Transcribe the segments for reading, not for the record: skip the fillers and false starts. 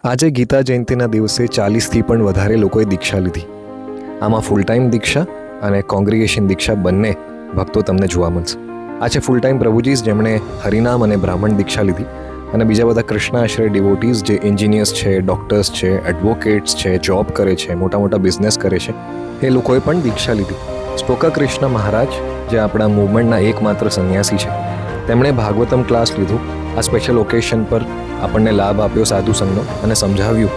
આજે ગીતા જયંતિના દિવસે 40થી પણ વધારે લોકોએ દીક્ષા લીધી. આમાં ફૂલ ટાઈમ દીક્ષા અને કોંગ્રીગેશન દીક્ષા બંને ભક્તો તમને જોવા મળશે. આ છે ફૂલ ટાઈમ પ્રભુજીસ જેમણે હરિનામ અને બ્રાહ્મણ દીક્ષા લીધી, અને બીજા બધા કૃષ્ણ આશ્રય ડિવોટીઝ જે એન્જિનિયર્સ છે, ડૉક્ટર્સ છે, એડવોકેટ્સ છે, જોબ કરે છે, મોટા મોટા બિઝનેસ કરે છે, એ લોકોએ પણ દીક્ષા લીધી. સ્પોકા કૃષ્ણ મહારાજ જે આપણા મૂવમેન્ટના એકમાત્ર સંન્યાસી છે, તેમણે ભાગવતમ ક્લાસ લીધું. આ સ્પેશિયલ ઓકેશન પર આપણને લાભ આપ્યો સાધુ સંઘનો અને સમજાવ્યું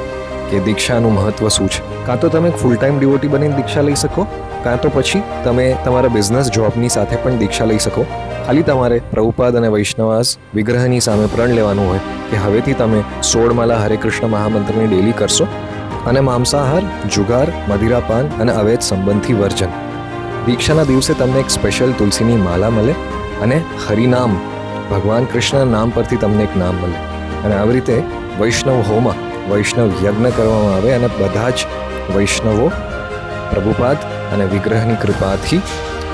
કે દીક્ષાનું મહત્ત્વ શું છે. કાં તો તમે ફૂલ ટાઈમ ડિવોટી બનીને દીક્ષા લઈ શકો, કાં તો પછી તમે તમારા બિઝનેસ જોબની સાથે પણ દીક્ષા લઈ શકો. ખાલી તમારે પ્રભુપાદ અને વૈષ્ણવાસ વિગ્રહની સામે પ્રણ લેવાનું હોય કે હવેથી તમે 16 માલા હરે કૃષ્ણ મહામંત્રની ડેલી કરશો અને માંસાહાર, જુગાર, મદિરાપાન અને અવૈધ સંબંધથી વર્જન. દીક્ષાના દિવસે તમને એક સ્પેશિયલ તુલસીની માલા મળે અને હરિનામ, ભગવાન કૃષ્ણના નામ પરથી તમને એક નામ મળે, અને આવી રીતે વૈષ્ણવ હોમાં વૈષ્ણવ યજ્ઞ કરવામાં આવે અને બધા જ વૈષ્ણવો પ્રભુપાદ અને વિગ્રહની કૃપાથી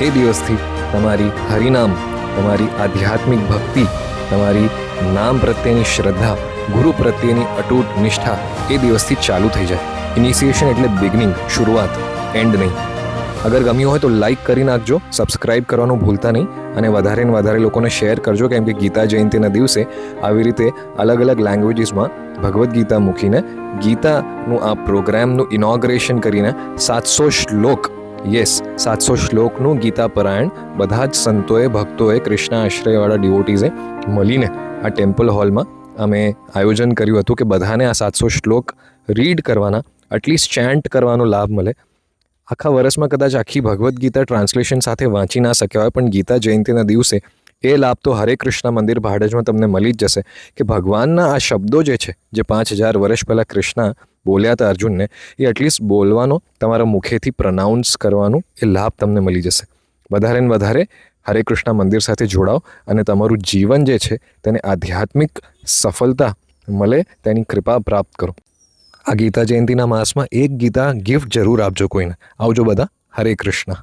એ દિવસથી તમારી હરિનામ, તમારી આધ્યાત્મિક ભક્તિ, તમારી નામ પ્રત્યેની શ્રદ્ધા, ગુરુ પ્રત્યેની અતૂટ નિષ્ઠા એ દિવસથી ચાલુ થઈ જાય. ઇનિશિએશન એટલે બિગનિંગ, શરૂઆત, એન્ડ નહીં. અગર ગમ્યું હોય તો લાઈક કરી નાખજો, સબસ્ક્રાઇબ કરવાનું ભૂલતા નહીં, અને વધારે ને વધારે લોકોને શેર કરજો, કેમ કે ગીતા જયંતિના દિવસે આવી રીતે અલગ અલગ લેંગ્વેજીસમાં ભગવદ્ ગીતા મૂકીને ગીતાનું આ પ્રોગ્રામનું ઇનોગ્રેશન કરીને 700 શ્લોક, 700 શ્લોકનું ગીતા પરાયણ બધા જ સંતોએ, ભક્તોએ, કૃષ્ણ આશ્રયવાળા ડિવોટીઝે મળીને આ ટેમ્પલ હોલમાં અમે આયોજન કર્યું હતું કે બધાને આ 700 શ્લોક રીડ કરવાના, એટલીસ્ટ ચેન્ટ કરવાનો લાભ મળે. આખા વર્ષમાં કદાચ આખી ભગવદ્ ગીતા ટ્રાન્સલેશન સાથે વાંચી ના શક્યા હોય, પણ ગીતા જયંતિના દિવસે એ લાભ તો હરે કૃષ્ણ મંદિર ભાડજમાં તમને મળી જ જશે કે ભગવાનના આ શબ્દો જે છે, જે 5000 વર્ષ પહેલાં કૃષ્ણ બોલ્યા હતા અર્જુનને, એ એટલીસ્ટ બોલવાનો, તમારા મુખેથી પ્રનાઉન્સ કરવાનું એ લાભ તમને મળી જશે. વધારે ને વધારે હરે કૃષ્ણ મંદિર સાથે જોડાઓ અને તમારું જીવન જે છે તેને આધ્યાત્મિક સફળતા મળે, તેની કૃપા પ્રાપ્ત કરો. આ ગીતા જયંતિના માસમાં એક ગીતા ગિફ્ટ જરૂર આપજો કોઈને. આવજો બધા. હરે કૃષ્ણ.